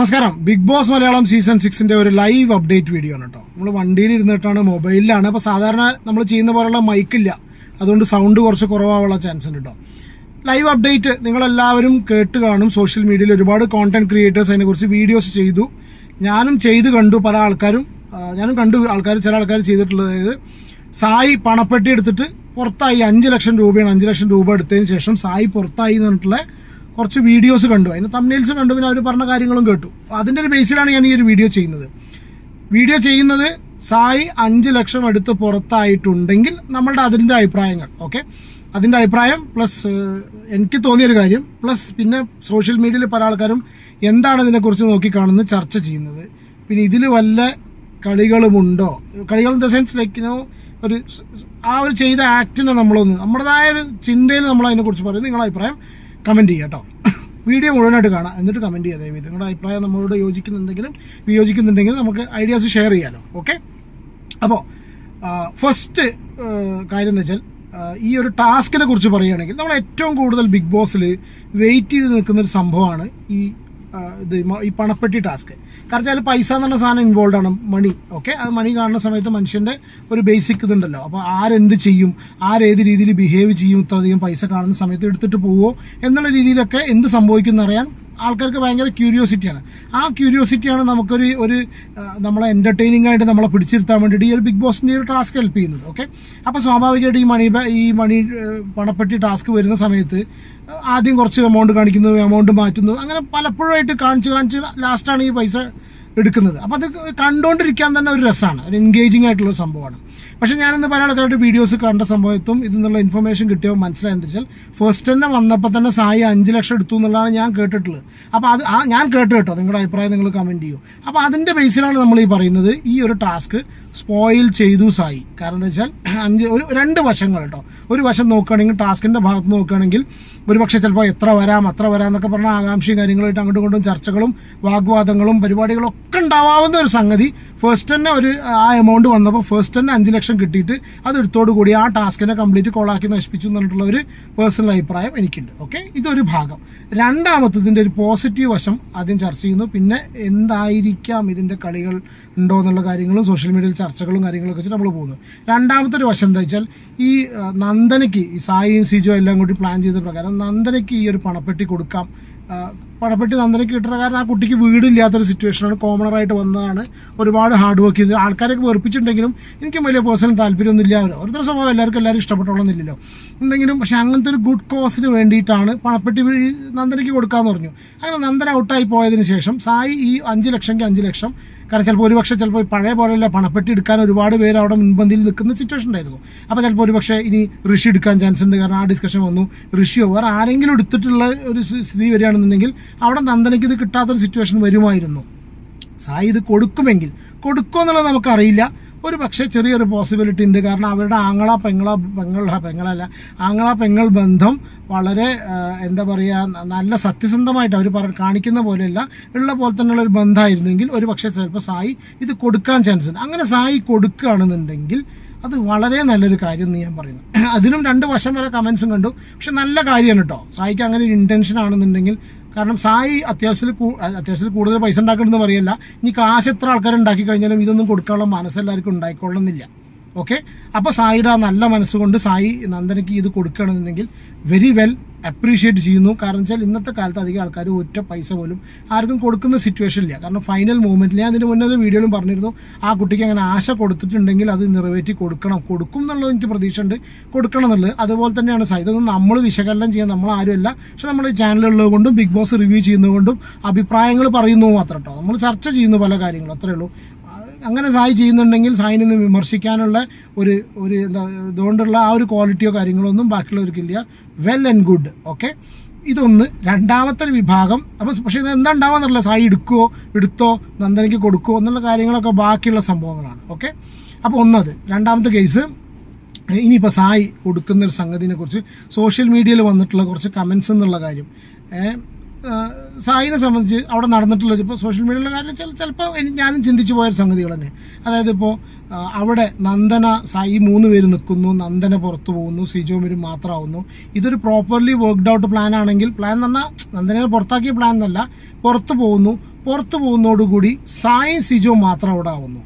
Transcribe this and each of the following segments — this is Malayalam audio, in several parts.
നമസ്കാരം. ബിഗ് ബോസ് മലയാളം സീസൺ 6 ഒരു ലൈവ് അപ്ഡേറ്റ് വീഡിയോ ആണ് കേട്ടോ. നമ്മൾ വണ്ടിയിൽ ഇരുന്നിട്ടാണ്, മൊബൈലിലാണ്. അപ്പോൾ സാധാരണ നമ്മൾ ചെയ്യുന്ന പോലുള്ള മൈക്കില്ല, അതുകൊണ്ട് സൗണ്ട് കുറച്ച് കുറവാനുള്ള ചാൻസ് ഉണ്ട് കേട്ടോ. ലൈവ് അപ്ഡേറ്റ് നിങ്ങളെല്ലാവരും കേട്ട് കാണും. സോഷ്യൽ മീഡിയയിൽ ഒരുപാട് കോണ്ടന്റ് ക്രിയേറ്റേഴ്സ് അതിനെക്കുറിച്ച് വീഡിയോസ് ചെയ്തു. ഞാനും ചെയ്ത് കണ്ടു. പല ആൾക്കാരും ചില ആൾക്കാർ ചെയ്തിട്ടുള്ളത്, അതായത് സായി പണപ്പെട്ടി എടുത്തിട്ട് പുറത്തായി. 5 ലക്ഷം രൂപയാണ്. 5 ലക്ഷം രൂപ എടുത്തതിന് ശേഷം സായി പുറത്തായി എന്ന് പറഞ്ഞിട്ടുള്ള കുറച്ച് വീഡിയോസ് കണ്ടു. അതിന് തംബ്നെയിൽസ് കണ്ടു, പിന്നെ അവർ പറഞ്ഞ കാര്യങ്ങളും കേട്ടു. അതിൻ്റെ ഒരു ബേസിലാണ് ഞാൻ ഈ ഒരു വീഡിയോ ചെയ്യുന്നത്. സായി 5 ലക്ഷം എടുത്ത് പുറത്തായിട്ടുണ്ടെങ്കിൽ നമ്മളുടെ അതിൻ്റെ അഭിപ്രായങ്ങൾ, ഓക്കെ, അതിൻ്റെ അഭിപ്രായം പ്ലസ് എനിക്ക് തോന്നിയൊരു കാര്യം, പ്ലസ് പിന്നെ സോഷ്യൽ മീഡിയയിൽ പല ആൾക്കാരും എന്താണ് ഇതിനെക്കുറിച്ച് നോക്കിക്കാണുന്നത് ചർച്ച ചെയ്യുന്നത്. പിന്നെ ഇതിൽ വല്ല കളികളുമുണ്ടോ, കളികൾ ഇൻ ദ സെൻസ് ലൈക്ക് ഒരു ചെയ്ത ആക്ടിനെ നമ്മുടേതായ ഒരു ചിന്തയിൽ നമ്മൾ അതിനെക്കുറിച്ച് പറയും. നിങ്ങളുടെ അഭിപ്രായം കമൻറ്റ് ചെയ്യുക കേട്ടോ. വീഡിയോ മുഴുവനായിട്ട് കാണാം, എന്നിട്ട് കമൻറ്റ് ചെയ്യാം ദയവായി. നിങ്ങളുടെ അഭിപ്രായം നമ്മളോട് വിയോജിക്കുന്നുണ്ടെങ്കിലും നമുക്ക് ഐഡിയാസ് ഷെയർ ചെയ്യാലോ, ഓക്കെ. അപ്പോൾ ഫസ്റ്റ് കാര്യം എന്ന് വെച്ചാൽ, ഈ ഒരു ടാസ്കിനെ കുറിച്ച് പറയുകയാണെങ്കിൽ, നമ്മൾ ഏറ്റവും കൂടുതൽ ബിഗ് ബോസിൽ വെയിറ്റ് ചെയ്ത് നിൽക്കുന്ന ഒരു സംഭവമാണ് ഈ പണപ്പെട്ടി ടാസ്ക്. കാരണം വെച്ചാൽ പൈസ എന്ന് പറഞ്ഞ സാധനം ഇൻവോൾവ് ആണ്, മണി, ഓക്കെ. അത് മണി കാണുന്ന സമയത്ത് മനുഷ്യന്റെ ഒരു ബേസിക് ഇതുണ്ടല്ലോ. അപ്പോൾ ആരെന്ത് ചെയ്യും, ആരേത് രീതിയിൽ ബിഹേവ് ചെയ്യും, ഇത്രയധികം പൈസ കാണുന്ന സമയത്ത് എടുത്തിട്ട് പോവോ എന്നുള്ള രീതിയിലൊക്കെ എന്ത് സംഭവിക്കും അറിയാൻ ആൾക്കാർക്ക് ഭയങ്കര ക്യൂരിയോസിറ്റിയാണ്. ആ ക്യൂരിയോസിറ്റിയാണ് നമുക്കൊരു നമ്മളെ എന്റർടൈനിങ് ആയിട്ട് നമ്മളെ പിടിച്ചിരുത്താൻ വേണ്ടിയിട്ട് ഈ ഒരു ബിഗ് ബോസിന്റെ ഒരു ടാസ്ക് ഹെൽപ്പ് ചെയ്യുന്നത്, ഓക്കെ. അപ്പോൾ സ്വാഭാവികമായിട്ട് ഈ മണി പണപ്പെട്ടി ടാസ്ക് വരുന്ന സമയത്ത് ആദ്യം കുറച്ച് എമൗണ്ട് കാണിക്കുന്നു, എമൗണ്ട് മാറ്റുന്നു, അങ്ങനെ പലപ്പോഴായിട്ട് കാണിച്ച് ലാസ്റ്റാണ് ഈ പൈസ എടുക്കുന്നത്. അപ്പം അത് കണ്ടുകൊണ്ടിരിക്കാൻ തന്നെ ഒരു രസമാണ്, ഒരു എൻഗേജിങ് ആയിട്ടുള്ള സംഭവമാണ്. പക്ഷെ ഞാനിന്ന് പല ആൾക്കാരുടെ വീഡിയോസ് കണ്ട സമയത്തും ഇതിന്നുള്ള ഇൻഫർമേഷൻ കിട്ടിയോ മനസ്സിലായെന്ന് വെച്ചാൽ, ഫസ്റ്റ് തന്നെ വന്നപ്പോൾ തന്നെ സായി 5 ലക്ഷം എടുത്തു എന്നുള്ളതാണ് ഞാൻ കേട്ടിട്ടുള്ളത്. അപ്പോൾ ഞാൻ കേട്ടോ, നിങ്ങളുടെ അഭിപ്രായം നിങ്ങൾ കമൻറ്റ് ചെയ്യൂ. അപ്പോൾ അതിൻ്റെ ബേസിലാണ് നമ്മൾ ഈ പറയുന്നത്, ഈ ഒരു ടാസ്ക് സ്പോയിൽ ചെയ്തു സായി. കാരണം എന്താ വെച്ചാൽ രണ്ട് വശങ്ങൾ കേട്ടോ. ഒരു വശം നോക്കുകയാണെങ്കിൽ, ടാസ്കിന്റെ ഭാഗത്ത് നോക്കുകയാണെങ്കിൽ, ഒരുപക്ഷെ ചിലപ്പോൾ അത്ര വരാം എന്നൊക്കെ പറഞ്ഞ ആകാംക്ഷയും കാര്യങ്ങളായിട്ട് അങ്ങോട്ടും ഇങ്ങോട്ടും ചർച്ചകളും വാഗ്വാദങ്ങളും പരിപാടികളും ഒക്കെ ഉണ്ടാവാവുന്ന ഒരു സംഗതി ഫസ്റ്റ് തന്നെ ആ എമൗണ്ട് വന്നപ്പോൾ ഫസ്റ്റ് തന്നെ 5 ലക്ഷം കിട്ടിയിട്ട് അത് എടുത്തോടു കൂടി ആ ടാസ്കിനെ കംപ്ലീറ്റ് കോളാക്കി നശിപ്പിച്ചു എന്നിട്ടുള്ള ഒരു പേഴ്സണൽ അഭിപ്രായം എനിക്കുണ്ട്, ഓക്കെ. ഇതൊരു ഭാഗം. രണ്ടാമത്തതിന്റെ ഒരു പോസിറ്റീവ് വശം ആദ്യം ചർച്ച ചെയ്യുന്നു. പിന്നെ എന്തായിരിക്കാം ഇതിന്റെ കളികൾ ഉണ്ടോ എന്നുള്ള കാര്യങ്ങളും സോഷ്യൽ മീഡിയയിൽ ചർച്ചകളും കാര്യങ്ങളൊക്കെ വെച്ചിട്ട് നമ്മൾ പോകുന്നു. രണ്ടാമത്തെ ഒരു വശം എന്താ വെച്ചാൽ, ഈ നന്ദനയ്ക്ക്, ഈ സായിയും സിജോ എല്ലാം കൂടി പ്ലാൻ ചെയ്ത പ്രകാരം നന്ദനയ്ക്ക് ഈ ഒരു പണപ്പെട്ടി കൊടുക്കാം. പണപ്പെട്ടി നന്ദനയ്ക്ക് കിട്ടുന്ന കാരണം ആ കുട്ടിക്ക് വീടില്ലാത്തൊരു സിറ്റുവേഷനാണ്, കോമണറായിട്ട് വന്നതാണ്. ഒരുപാട് ഹാർഡ് വർക്ക് ചെയ്ത് ആൾക്കാരൊക്കെ വെറുപ്പിച്ചിട്ടുണ്ടെങ്കിലും എനിക്കും വലിയ പേഴ്സണൽ താല്പര്യമൊന്നും ഇല്ല. ഓരോരുത്തരുടെ സ്വഭാവം എല്ലാവരും ഇഷ്ടപ്പെട്ടോളന്നില്ലല്ലോ ഉണ്ടെങ്കിലും. പക്ഷെ അങ്ങനത്തെ ഒരു ഗുഡ് കോസിന് വേണ്ടിയിട്ടാണ് പണപ്പെട്ടി നന്ദനയ്ക്ക് കൊടുക്കാമെന്ന് പറഞ്ഞു. അങ്ങനെ നന്ദന ഔട്ടായി പോയതിന് ശേഷം സായി ഈ 5 ലക്ഷമെങ്കിൽ 5 ലക്ഷം, കാരണം ചിലപ്പോൾ പഴയ പോലെയല്ല, പണപ്പെട്ടി എടുക്കാൻ ഒരുപാട് പേര് അവിടെ മുൻപന്തിയിൽ നിൽക്കുന്ന സിറ്റുവേഷൻ ഉണ്ടായിരുന്നു. അപ്പോൾ ചിലപ്പോൾ ഒരുപക്ഷെ ഇനി ഋഷി എടുക്കാൻ ചാൻസ് ഉണ്ട്. കാരണം ആ ഡിസ്കഷൻ വന്നു, ഋഷിയോ വേറെ ആരെങ്കിലും എടുത്തിട്ടുള്ള ഒരു സ്ഥിതി വരികയാണെന്നുണ്ടെങ്കിൽ അവിടെ നന്ദനയ്ക്ക് ഇത് കിട്ടാത്തൊരു സിറ്റുവേഷൻ വരുമായിരുന്നു. സായി ഇത് കൊടുക്കുമോ എന്നുള്ളത് നമുക്കറിയില്ല. ഒരു പക്ഷേ ചെറിയൊരു പോസിബിലിറ്റി ഉണ്ട്. കാരണം അവരുടെ ആങ്ങള പെങ്ങൾ ബന്ധം വളരെ എന്താ പറയുക, നല്ല സത്യസന്ധമായിട്ട് അവർ കാണിക്കുന്ന പോലെയല്ല, ഉള്ള പോലെ തന്നെയുള്ള ഒരു ബന്ധമായിരുന്നെങ്കിൽ ഒരു പക്ഷേ ചിലപ്പോൾ സായി ഇത് കൊടുക്കാൻ ചാൻസ് ഉണ്ട്. അങ്ങനെ സായി കൊടുക്കുകയാണെന്നുണ്ടെങ്കിൽ അത് വളരെ നല്ലൊരു കാര്യം എന്ന് ഞാൻ പറയുന്നു. അതിനും 2 വശം വരെ കമൻസും കണ്ടു. പക്ഷെ നല്ല കാര്യമാണ് കേട്ടോ. സായിക്ക് അങ്ങനെ ഒരു ഇന്റൻഷൻ ആണെന്നുണ്ടെങ്കിൽ, കാരണം സായി അത്യാവശ്യത്തിൽ കൂടുതൽ പൈസ ഉണ്ടാക്കണമെന്ന് പറയല്ല, ഇനി കാശ് എത്ര ആൾക്കാർ ഉണ്ടാക്കി കഴിഞ്ഞാലും ഇതൊന്നും കൊടുക്കാനുള്ള മനസ്സെല്ലാവർക്കും ഉണ്ടായിക്കൊള്ളുന്നില്ല, ഓക്കെ. അപ്പോൾ സായിയുടെ ആ നല്ല മനസ്സുകൊണ്ട് സായി നന്ദനയ്ക്ക് ഇത് കൊടുക്കുകയാണെന്നുണ്ടെങ്കിൽ വെരി വെൽ അപ്രീഷിയേറ്റ് ചെയ്യുന്നു. കാരണം വെച്ചാൽ ഇന്നത്തെ കാലത്ത് അധികം ആൾക്കാർ ഒറ്റ പൈസ പോലും ആർക്കും കൊടുക്കുന്ന സിറ്റുവേഷൻ ഇല്ല. കാരണം ഫൈനൽ മൂമെന്റിൽ ഞാൻ ഇതിന് മുന്നേ വീഡിയോയിലും പറഞ്ഞിരുന്നു, ആ കുട്ടിക്ക് അങ്ങനെ ആശ കൊടുത്തിട്ടുണ്ടെങ്കിൽ അത് നിറവേറ്റി കൊടുക്കും എന്നുള്ളത് എനിക്ക് പ്രതീക്ഷ ഉണ്ട്, കൊടുക്കണം എന്നുള്ളത്. അതുപോലെ തന്നെയാണ് സായി. ഇതൊന്നും നമ്മൾ വിശകലനം ചെയ്യാൻ നമ്മൾ ആരുമല്ല. പക്ഷെ നമ്മൾ ഈ ചാനലുള്ളത് കൊണ്ടും ബിഗ് ബോസ് റിവ്യൂ ചെയ്യുന്നതുകൊണ്ടും അഭിപ്രായങ്ങൾ പറയുന്നു മാത്രം കേട്ടോ. നമ്മൾ ചർച്ച ചെയ്യുന്നു പല കാര്യങ്ങളും, അത്രേ ഉള്ളൂ. അങ്ങനെ സായി ചെയ്യുന്നുണ്ടെങ്കിൽ സായിനെ നിന്ന് വിമർശിക്കാനുള്ള ഒരു ഇതുകൊണ്ടുള്ള ആ ഒരു ക്വാളിറ്റിയോ കാര്യങ്ങളോ ഒന്നും ബാക്കിയുള്ളവർക്കില്ല. Well and good, okay. ഇതൊന്ന്. രണ്ടാമത്തെ ഒരു വിഭാഗം, അപ്പോൾ പക്ഷേ ഇത് എന്താ ഉണ്ടാവാന്നുള്ളത്, സായി എടുത്തോ നന്ദനയ്ക്ക് കൊടുക്കുമോ എന്നുള്ള കാര്യങ്ങളൊക്കെ ബാക്കിയുള്ള സംഭവങ്ങളാണ്, ഓക്കെ. അപ്പോൾ ഒന്നത്. രണ്ടാമത്തെ കേസ്, ഇനിയിപ്പോൾ സായി കൊടുക്കുന്നൊരു സംഗതിനെ കുറിച്ച് സോഷ്യൽ മീഡിയയിൽ വന്നിട്ടുള്ള കുറച്ച് കമൻസ് എന്നുള്ള കാര്യം, സായിനെ സംബന്ധിച്ച് അവിടെ നടന്നിട്ടുള്ളൊരു, ഇപ്പോൾ സോഷ്യൽ മീഡിയയിലെ കാര്യം ചിലപ്പോൾ ഞാനും ചിന്തിച്ചു പോയൊരു സംഗതികൾ തന്നെ. അതായത് ഇപ്പോൾ അവിടെ സായി 3 പേര് നിൽക്കുന്നു, നന്ദന പുറത്തു പോകുന്നു, സിജോമിരും മാത്രമാവുന്നു. ഇതൊരു പ്രോപ്പർലി വർക്ക്ഡ് ഔട്ട് പ്ലാൻ ആണെങ്കിൽ, പ്ലാൻ എന്ന് പറഞ്ഞാൽ നന്ദനെ പുറത്താക്കിയ പ്ലാൻ എന്നല്ല, പുറത്തു പോകുന്നു, പുറത്തു പോകുന്നതോടുകൂടി സായി സിജോ മാത്രം അവിടെ ആവുന്നു.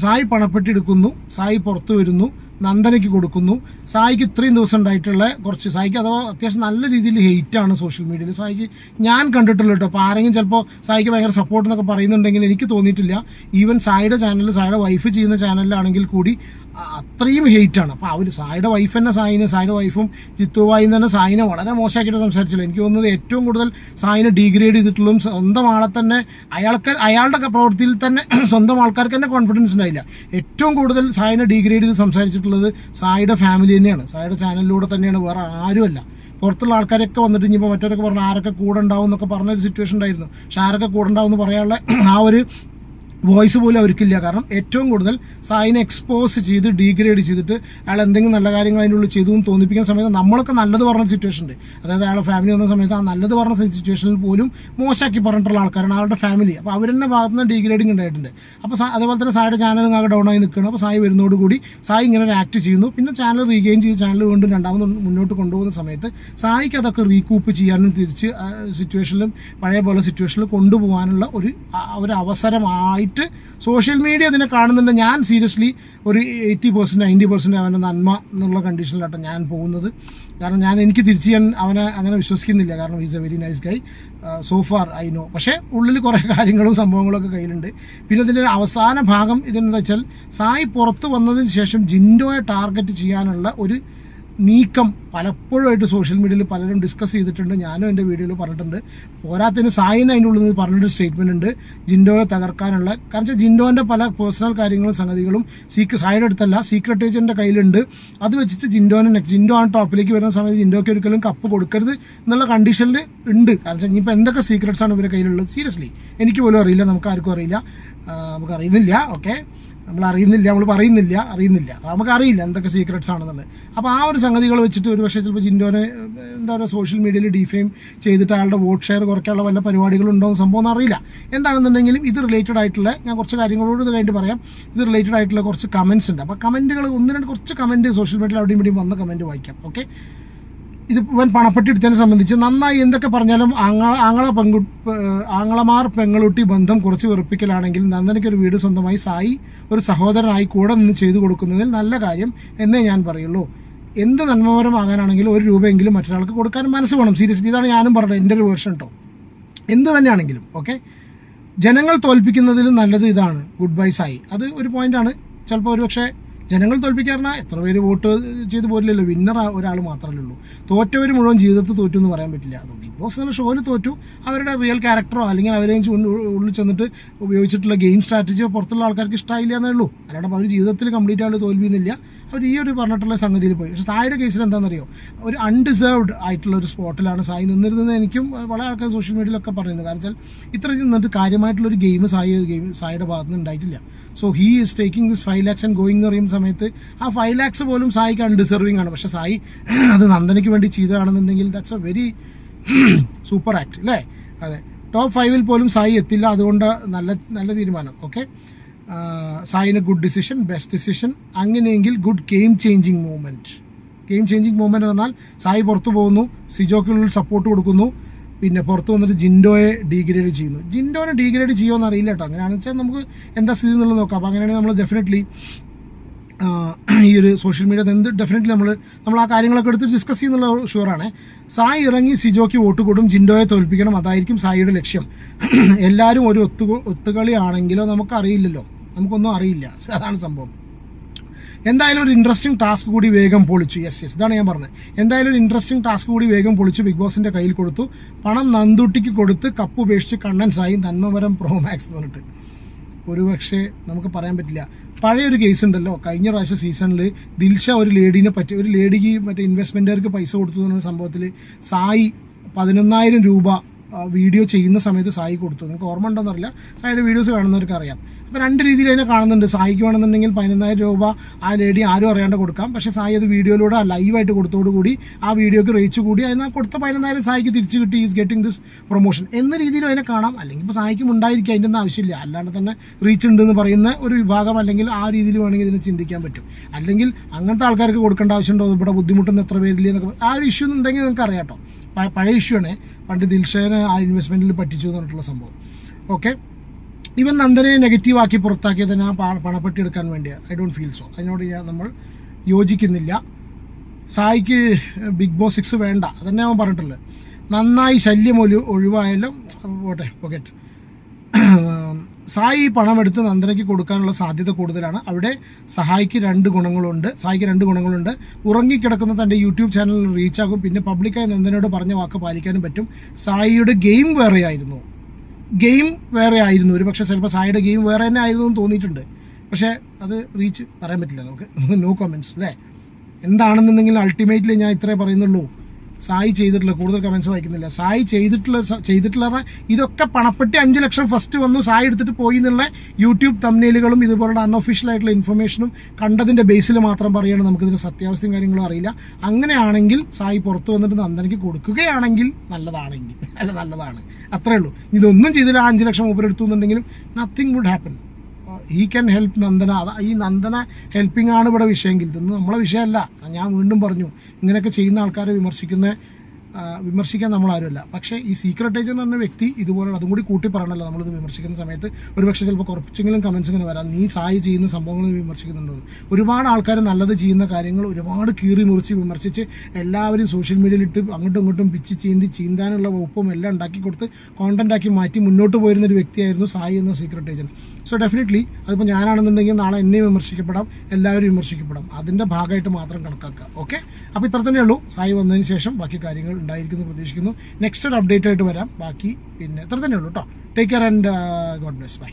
സായി പണപ്പെട്ടിയെടുക്കുന്നു, സായി പുറത്തു വരുന്നു, നന്ദനയ്ക്ക് കൊടുക്കുന്നു. സായിക്ക് ഇത്രയും ദിവസം ഉണ്ടായിട്ടുള്ള കുറച്ച്, സായിക്ക് അഥവാ അത്യാവശ്യം നല്ല രീതിയിൽ ഹെയ്റ്റാണ് സോഷ്യൽ മീഡിയയിൽ. സായിക്ക് ഞാൻ കണ്ടിട്ടുള്ളൂ കേട്ടോ. അപ്പോൾ ആരെങ്കിലും ചിലപ്പോൾ സായിക്ക് ഭയങ്കര സപ്പോർട്ട് എന്നൊക്കെ പറയുന്നുണ്ടെങ്കിൽ എനിക്ക് തോന്നിയിട്ടില്ല. ഈവൻ സായിയുടെ ചാനൽ, സായിയുടെ വൈഫ് ചെയ്യുന്ന ചാനലിലാണെങ്കിൽ കൂടി അത്രയും ഹെയ്റ്റാണ്. അപ്പോൾ അവർ സായിയുടെ വൈഫ് തന്നെ സായിയുടെ വൈഫും ജിത്തുവായും തന്നെ സായിനെ വളരെ മോശമാക്കിയിട്ട് സംസാരിച്ചില്ല. എനിക്ക് തോന്നുന്നത് ഏറ്റവും കൂടുതൽ സായിനെ ഡീഗ്രേഡ് ചെയ്തിട്ടുള്ളതും സ്വന്തം ആളെ തന്നെ അയാളുടെ പ്രവൃത്തിയിൽ തന്നെ സ്വന്തം ആൾക്കാർക്ക് തന്നെ കോൺഫിഡൻസ് ഉണ്ടായില്ല. ഏറ്റവും കൂടുതൽ സായിനെ ഡീഗ്രേഡ് ചെയ്ത് സംസാരിച്ചിട്ടുള്ളത് സായിയുടെ ഫാമിലി തന്നെയാണ്, സായിയുടെ ചാനലിലൂടെ തന്നെയാണ്, വേറെ ആരുമല്ല. പുറത്തുള്ള ആൾക്കാരൊക്കെ വന്നിട്ട് ഇനിയിപ്പോൾ മറ്റവരൊക്കെ പറഞ്ഞാൽ ആരൊക്കെ കൂടെ ഉണ്ടാവും എന്നൊക്കെ പറഞ്ഞൊരു സിറ്റുവേഷൻ ഉണ്ടായിരുന്നു. പക്ഷെ ആരൊക്കെ കൂടെ ഉണ്ടാവും എന്ന് പറയാനുള്ള ആ ഒരു വോയിസ് പോലും അവർക്കില്ല. കാരണം ഏറ്റവും കൂടുതൽ സായിനെ എക്സ്പോസ് ചെയ്ത് ഡീഗ്രേഡ് ചെയ്തിട്ട് അയാൾ എന്തെങ്കിലും നല്ല കാര്യങ്ങൾ അതിൻ്റെ ഉള്ളിൽ ചെയ്തു എന്ന് തോന്നിപ്പിക്കുന്ന സമയത്ത് നമ്മളൊക്കെ നല്ലത് പറഞ്ഞ സിറ്റുവേഷൻ ഉണ്ട്. അതായത് അയാളുടെ ഫാമിലി വന്ന സമയത്ത് ആ നല്ലത് പറഞ്ഞ സിറ്റുവേഷനിൽ പോലും മോശമാക്കി പറഞ്ഞിട്ടുള്ള ആൾക്കാരാണ് അവരുടെ ഫാമിലി. അപ്പോൾ അവരെന്നെ ഭാഗത്ത് നിന്ന് ഡീഗ്രേഡിങ് ഉണ്ടായിട്ടുണ്ട്. അപ്പോൾ അതേപോലെ തന്നെ സായിയുടെ ചാനലും ആകെ ഡൗൺ ആയി നിൽക്കുകയാണ്. അപ്പോൾ സായി വരുന്നതോടുകൂടി സായി ഇങ്ങനെ ഒരു ആക്ട് ചെയ്യുന്നു. പിന്നെ ചാനൽ റീഗെയിൻ ചെയ്ത് ചാനൽ വീണ്ടും രണ്ടാമത് മുന്നോട്ട് കൊണ്ടുപോകുന്ന സമയത്ത് സായിക്ക് അതൊക്കെ റീകൂപ്പ് ചെയ്യാനും തിരിച്ച് സിറ്റുവേഷനിലും പഴയ പോലെ സിറ്റുവേഷനിൽ കൊണ്ടുപോകാനുള്ള ഒരു അവസരമായിട്ട് സോഷ്യൽ മീഡിയ അതിനെ കാണുന്നുണ്ട്. ഞാൻ സീരിയസ്ലി ഒരു 80% 90% അവൻ്റെ നന്മ എന്നുള്ള കണ്ടീഷനിലാട്ടോ ഞാൻ പോകുന്നത്. കാരണം എനിക്ക് തിരിച്ച് ഞാൻ അവനെ അങ്ങനെ വിശ്വസിക്കുന്നില്ല. കാരണം is A very nice Guy so far I know. പക്ഷേ ഉള്ളിൽ കുറേ കാര്യങ്ങളും സംഭവങ്ങളൊക്കെ കയ്യിലുണ്ട്. പിന്നെ ഇതിൻ്റെ അവസാന ഭാഗം ഇതെന്താ വെച്ചാൽ സായി പുറത്ത് വന്നതിന് ശേഷം ജിൻഡോയെ ടാർഗറ്റ് ചെയ്യാനുള്ള ഒരു നീക്കം പലപ്പോഴുമായിട്ട് സോഷ്യൽ മീഡിയയിൽ പലരും ഡിസ്കസ് ചെയ്തിട്ടുണ്ട്. ഞാനും എൻ്റെ വീഡിയോയിൽ പറഞ്ഞിട്ടുണ്ട്. പോരാത്തതിന് സായിന് അതിൻ്റെ ഉള്ളിൽ നിന്ന് പറഞ്ഞൊരു സ്റ്റേറ്റ്മെൻ്റ് ഉണ്ട് ജിൻഡോയെ തകർക്കാനുള്ള. കാരണം വെച്ചാൽ ജിൻഡോൻ്റെ പല പേഴ്സണൽ കാര്യങ്ങളും സംഗതികളും സായിയുടെ അടുത്തല്ല, സീക്രട്ട് ഏജൻറ്റിൻ്റെ കയ്യിലുണ്ട്. അത് വെച്ചിട്ട് ജിൻഡോ ആണ് ടോപ്പിലേക്ക് വരുന്ന സമയത്ത് ജിൻഡോയ്ക്ക് ഒരിക്കലും കപ്പ് കൊടുക്കരുത് എന്നുള്ള കണ്ടീഷനിൽ ഉണ്ട്. കാരണം വെച്ചാൽ ഇനിയിപ്പോൾ എന്തൊക്കെ സീക്രട്സ് ആണ് ഇവരുടെ കയ്യിലുള്ളത് സീരിയസ്ലി എനിക്ക് പോലും അറിയില്ല, നമുക്കാർക്കും അറിയില്ല, നമുക്കറിയുന്നില്ല. ഓക്കെ, നമ്മൾ അറിയുന്നില്ല, നമുക്കറിയില്ല എന്തൊക്കെ സീക്രട്സ് ആണെന്നുള്ളത്. അപ്പോൾ ആ ഒരു സംഗതികൾ വെച്ചിട്ട് ഒരു പക്ഷേ ചിലപ്പോൾ ജിൻഡോനെ എന്താ പറയുക സോഷ്യൽ മീഡിയയിൽ ഡിഫെയിം ചെയ്തിട്ട് അയാളുടെ വോട്ട് ഷെയർ കുറയ്ക്കാനുള്ള വല്ല പരിപാടികളുണ്ടോ എന്ന് സംഭവം അറിയില്ല. എന്താണെന്നുണ്ടെങ്കിലും ഇത് റിലേറ്റഡ് ആയിട്ടുള്ള ഞാൻ കുറച്ച് കാര്യങ്ങളോട് ഇത് കഴിഞ്ഞിട്ട് പറയാം. ഇത് റിലേറ്റഡ് ആയിട്ടുള്ള കുറച്ച് കമൻറ്റ്സ് ഉണ്ട്. അപ്പോൾ കമൻറ്റുകൾ കുറച്ച് കമൻറ്റ് സോഷ്യൽ മീഡിയയിൽ അവിടെയും ഇവിടെയും വന്ന കമൻറ്റ് വായിക്കാം. ഓക്കെ, ഇത് ഇവൻ പണപ്പെട്ടിയെടുത്തതിനെ സംബന്ധിച്ച് നന്നായി എന്തൊക്കെ പറഞ്ഞാലും ആങ്ങളമാർ പെങ്ങളുട്ടി ബന്ധം കുറച്ച് വെറുപ്പിക്കലാണെങ്കിൽ നന്ദനയ്ക്ക് ഒരു വീട് സ്വന്തമായി സായി ഒരു സഹോദരനായി കൂടെ നിന്ന് ചെയ്തു കൊടുക്കുന്നതിൽ നല്ല കാര്യം എന്നേ ഞാൻ പറയുള്ളൂ. എന്ത് നന്മപരമാകാനാണെങ്കിലും 1 രൂപയെങ്കിലും മറ്റൊരാൾക്ക് കൊടുക്കാൻ മനസ്സ് വേണം. സീരിയസ്ലി ഇതാണ് ഞാനും പറഞ്ഞത്, എൻ്റെ ഒരു വേർഷൻ കേട്ടോ. എന്ത് തന്നെയാണെങ്കിലും ഓക്കെ, ജനങ്ങൾ തോൽപ്പിക്കുന്നതിലും നല്ലത് ഇതാണ്. Good bye Sai. അത് ഒരു പോയിന്റാണ്. ചിലപ്പോൾ ഒരുപക്ഷെ ജനങ്ങൾ തോൽപ്പിക്കാറിനാ എത്ര പേര് വോട്ട് ചെയ്ത് പോരില്ലല്ലോ, വിന്നർ ഒരാൾ മാത്രമല്ലേ ഉള്ളൂ. തോറ്റവർ മുഴുവൻ ജീവിതത്തിൽ തോറ്റു എന്ന് പറയാൻ പറ്റില്ല. അതുകൊണ്ട് ബിഗ് ബോസ് എന്ന ഷോയിൽ തോറ്റു, അവരുടെ റിയൽ ക്യാരക്ടറോ അല്ലെങ്കിൽ അവരെ ഉള്ളിൽ ചെന്നിട്ട് ഉപയോഗിച്ചിട്ടുള്ള ഗെയിം സ്ട്രാറ്റജിയോ പുറത്തുള്ള ആൾക്കാർക്ക് ഇഷ്ടമായില്ല എന്നേ ഉള്ളൂ. അല്ലാണ്ട് അവർ ജീവിതത്തിൽ കംപ്ലീറ്റ് ആയിട്ട് തോൽവിയുന്നില്ല. അവർ ഈ ഒരു പറഞ്ഞിട്ടുള്ള സംഗതിയിൽ പോയി. പക്ഷേ സായിയുടെ കേസിൽ എന്താണെന്നറിയോ, ഒരു അൺഡിസേർവ്ഡ് ആയിട്ടുള്ള ഒരു സ്പോട്ടിലാണ് സായി നിന്നിരുന്നത്. എനിക്കും വളരെ ആൾക്കാർ സോഷ്യൽ മീഡിയയിലൊക്കെ പറയുന്നത്. കാരണം വെച്ചാൽ ഇത്ര നിന്നിട്ട് കാര്യമായിട്ടുള്ളൊരു സായിയുടെ ഭാഗത്ത് നിന്ന് ഉണ്ടായിട്ടില്ല. So he is taking this 5 lakhs and going എന്ന് പറയുന്ന സമയത്ത് ആ 5 lakhs പോലും സായിക്ക് അൺഡിസർവിങ് ആണ്. പക്ഷേ സായി അത് നന്ദനയ്ക്ക് വേണ്ടി ചെയ്തതാണെന്നുണ്ടെങ്കിൽ that's a very super act അല്ലേ. അതെ, ടോപ്പ് 5 പോലും സായി എത്തില്ല. അതുകൊണ്ട് നല്ല തീരുമാനം. ഓക്കെ, സായിന് ഗുഡ് ഡിസിഷൻ, ബെസ്റ്റ് ഡിസിഷൻ. അങ്ങനെയെങ്കിൽ ഗുഡ് ഗെയിം ചേഞ്ചിങ് മൂവ്മെൻറ്റ് എന്ന് പറഞ്ഞാൽ സായി പുറത്തു പോകുന്നു, സിജോക്കുള്ളിൽ സപ്പോർട്ട് കൊടുക്കുന്നു, പിന്നെ പുറത്ത് വന്നിട്ട് ജിൻഡോയെ ഡീഗ്രേഡ് ചെയ്യുന്നു. ജിൻഡോനെ ഡീഗ്രേഡ് ചെയ്യുമോ അറിയില്ല കേട്ടോ. അങ്ങനെയാണെന്ന് വെച്ചാൽ നമുക്ക് എന്താ സ്ഥിതി എന്നുള്ളത് നോക്കാം. അപ്പോൾ അങ്ങനെയാണെങ്കിൽ നമ്മൾ ഡെഫിനറ്റ്ലി ഈ ഒരു സോഷ്യൽ മീഡിയ ഡെഫിനറ്റ്ലി നമ്മൾ ആ കാര്യങ്ങളൊക്കെ എടുത്ത് ഡിസ്കസ് ചെയ്യുന്നുള്ള ഷുവറാണ്. സായി ഇറങ്ങി സിജോയ്ക്ക് വോട്ട് കൊടും, ജിൻഡോയെ തോൽപ്പിക്കണം, അതായിരിക്കും സായിയുടെ ലക്ഷ്യം. എല്ലാവരും ഒരു ഒത്തുകളി ആണെങ്കിലോ നമുക്കൊന്നും അറിയില്ല. അതാണ് സംഭവം. എന്തായാലും ഒരു ഇൻട്രസ്റ്റിംഗ് ടാസ്ക് കൂടി വേഗം പൊളിച്ചു. യെസ് ഇതാണ് ഞാൻ പറഞ്ഞത്. എന്തായാലും ഒരു ഇൻട്രസ്റ്റിംഗ് ടാസ്ക് കൂടി വേഗം പൊളിച്ചു. ബിഗ് ബോസിന്റെ കയ്യിൽ കൊടുത്തു. പണം നന്ദുട്ടിക്ക് കൊടുത്ത് കപ്പ് ഉപേക്ഷിച്ച് കണ്ണൻസായി നന്മമരം പ്രോമാക്സ് എന്ന് പറഞ്ഞിട്ട്. ഒരുപക്ഷെ നമുക്ക് പറയാൻ പറ്റില്ല. പഴയൊരു കേസ് ഉണ്ടല്ലോ, കഴിഞ്ഞ പ്രാവശ്യം സീസണിൽ ദിൽഷ ഒരു ലേഡിക്ക് മറ്റേ ഇൻവെസ്റ്റ്മെന്റുകാർക്ക് പൈസ കൊടുത്തു എന്ന സംഭവത്തിൽ സായി 11,000 രൂപ വീഡിയോ ചെയ്യുന്ന സമയത്ത് സായി കൊടുത്തു. നിങ്ങൾക്ക് ഓർമ്മ ഉണ്ടോയെന്നറിയില്ല, സായിയുടെ വീഡിയോസ് കാണുന്നവർക്ക് അറിയാം. അപ്പോൾ 2 രീതിയിൽ അതിനെ കാണുന്നുണ്ട്. സായിക്ക് വേണമെന്നുണ്ടെങ്കിൽ 15,000 രൂപ ആ ലേഡി ആരും അറിയാണ്ട് കൊടുക്കാം. പക്ഷേ സായി അത് വീഡിയോയിലൂടെ ലൈവായിട്ട് കൊടുത്തോടുകൂടി ആ വീഡിയോക്ക് റീച്ച് കൂടി അതിന് കൊടുത്ത 15,000 സായിക്ക് തിരിച്ചു കിട്ടി. ഈസ് ഗെറ്റിംഗ് ദിസ് പ്രൊമോഷൻ എന്ന രീതിയിലും അതിനെ കാണാം. അല്ലെങ്കിൽ ഇപ്പോൾ സായിക്കും ഉണ്ടായിരിക്കും, അതിൻ്റെ ഒന്നും ആവശ്യമില്ല. അല്ലാണ്ട് തന്നെ റീച്ച് ഉണ്ടെന്ന് പറയുന്ന ഒരു വിഭാഗം അല്ലെങ്കിൽ ആ രീതിയിൽ വേണമെങ്കിൽ ഇതിനെ ചിന്തിക്കാൻ പറ്റും. അല്ലെങ്കിൽ അങ്ങനത്തെ ആൾക്കാർക്ക് കൊടുക്കേണ്ട ആവശ്യമുണ്ടോ, ഇവിടെ ബുദ്ധിമുട്ടുന്ന എത്ര പേരില്ല എന്നൊക്കെ ആ ഒരു ഇഷ്യൂ ഉണ്ടെങ്കിൽ നിങ്ങൾക്ക് അറിയാം കേട്ടോ. പഴയ ഇഷ്യൂ ആണ്, പണ്ട് ദിൽഷേനെ ആ ഇൻവെസ്റ്റ്മെൻറ്റിൽ പറ്റിച്ചു എന്ന് പറഞ്ഞിട്ടുള്ള സംഭവം. ഓക്കെ. ഇവൻ നന്ദനെ നെഗറ്റീവ് ആക്കി പുറത്താക്കിയത് ഞാൻ പണപ്പെട്ടി എടുക്കാൻ വേണ്ടിയാണ്. I don't feel so. അതിനോട് നമ്മൾ യോജിക്കുന്നില്ല. സായിക്ക് ബിഗ് ബോസ് 6 വേണ്ട, അതന്നെ അവൻ പറഞ്ഞിട്ടുള്ളത്. നന്നായി ശല്യം ഒഴിവായാലും പോട്ടെ, പോക്കറ്റ്. സായി പണമെടുത്ത് നന്ദനയ്ക്ക് കൊടുക്കാനുള്ള സാധ്യത കൂടുതലാണ്. അവിടെ സായിക്ക് രണ്ട് ഗുണങ്ങളുണ്ട്. ഉറങ്ങിക്കിടക്കുന്ന തൻ്റെ യൂട്യൂബ് ചാനലിൽ റീച്ചാകും. പിന്നെ പബ്ലിക്കായി നന്ദനോട് പറഞ്ഞ വാക്ക് പാലിക്കാനും പറ്റും. സായിയുടെ ഗെയിം വേറെ ആയിരുന്നു. ഒരു പക്ഷേ ചിലപ്പോൾ സായിയുടെ ഗെയിം വേറെ തന്നെ ആയിരുന്നു എന്ന് തോന്നിയിട്ടുണ്ട്. പക്ഷേ അത് റീച്ച് പറയാൻ പറ്റില്ല നമുക്ക്. നോ കമൻസ് അല്ലേ. എന്താണെന്നുണ്ടെങ്കിൽ അൾട്ടിമേറ്റ്ലി ഞാൻ ഇത്രേ പറയുന്നുള്ളൂ. സായി ചെയ്തിട്ടുള്ള, കൂടുതൽ കമൻസ് വായിക്കുന്നില്ല. സായി ചെയ്തിട്ടുള്ള ഇതൊക്കെ പണപ്പെട്ടി 5 ലക്ഷം ഫസ്റ്റ് വന്നു, സായി എടുത്തിട്ട് പോയി എന്നുള്ള യൂട്യൂബ് തംബ്നെയിലുകളും ഇതുപോലുള്ള അൺഒഫീഷ്യൽ ആയിട്ടുള്ള ഇൻഫർമേഷനും കണ്ടതിന്റെ ബേസിൽ മാത്രം പറയുകയാണ്. നമുക്കിതിന്റെ സത്യാവസ്ഥയും കാര്യങ്ങളും അറിയില്ല. അങ്ങനെയാണെങ്കിൽ സായി പുറത്തു വന്നിട്ട് നന്ദനയ്ക്ക് കൊടുക്കുകയാണെങ്കിൽ നല്ലതാണ്. അത്രേ ഉള്ളൂ. ഇതൊന്നും ചെയ്തില്ല, 5 ലക്ഷം മൂപ്പരെടുത്തു എന്നുണ്ടെങ്കിലും nothing would happen. He can help Nandana. ഈ നന്ദന ഹെൽപ്പിംഗ് ആണ് ഇവിടെ വിഷയമെങ്കിൽ ഇതൊന്നും നമ്മളെ വിഷയമല്ല. ഞാൻ വീണ്ടും പറഞ്ഞു, ഇങ്ങനെയൊക്കെ ചെയ്യുന്ന ആൾക്കാരെ വിമർശിക്കാൻ നമ്മളാരുമല്ല. പക്ഷേ ഈ സീക്രട്ട് ഏജന്റ് എന്ന വ്യക്തി ഇതുപോലെ അതും കൂടി കൂട്ടി പറയണല്ലോ നമ്മളിത് വിമർശിക്കുന്ന സമയത്ത്. ഒരുപക്ഷെ ചിലപ്പോൾ കുറച്ചെങ്കിലും കമൻസ് ഇങ്ങനെ വരാം, നീ സായി ചെയ്യുന്ന സംഭവങ്ങൾ വിമർശിക്കുന്നുണ്ടോ. ഒരുപാട് ആൾക്കാർ നല്ലത് ചെയ്യുന്ന കാര്യങ്ങൾ ഒരുപാട് കീറി മുറിച്ച് വിമർശിച്ച് എല്ലാവരും സോഷ്യൽ മീഡിയയിലിട്ട് അങ്ങോട്ടും ഇങ്ങോട്ടും പിച്ച് ചീന്താനുള്ള വകുപ്പും എല്ലാം ഉണ്ടാക്കി കൊടുത്ത് കോണ്ടന്റ് മാറ്റി മുന്നോട്ട് പോയിരുന്ന ഒരു വ്യക്തിയായിരുന്നു സായി എന്ന സീക്രട്ട് ഏജന്റ്. സോ ഡെഫിനറ്റ്ലി അതിപ്പോൾ ഞാനാണെന്നുണ്ടെങ്കിൽ നാളെ എന്നെയും വിമർശിക്കപ്പെടാം, എല്ലാവരും വിമർശിക്കപ്പെടാം. അതിൻ്റെ ഭാഗമായിട്ട് മാത്രം കണക്കാക്കുക. ഓക്കെ, അപ്പോൾ ഇത്ര തന്നെ ഉള്ളൂ. സായി വന്നതിന് ശേഷം ബാക്കി കാര്യങ്ങൾ ഉണ്ടായിരിക്കുന്നു പ്രതീക്ഷിക്കുന്നു. നെക്സ്റ്റ് ഒരു അപ്ഡേറ്റ് ആയിട്ട് വരാം. ബാക്കി പിന്നെ ഇത്ര തന്നെ ഉള്ളൂ കേട്ടോ. Take care and God bless. By.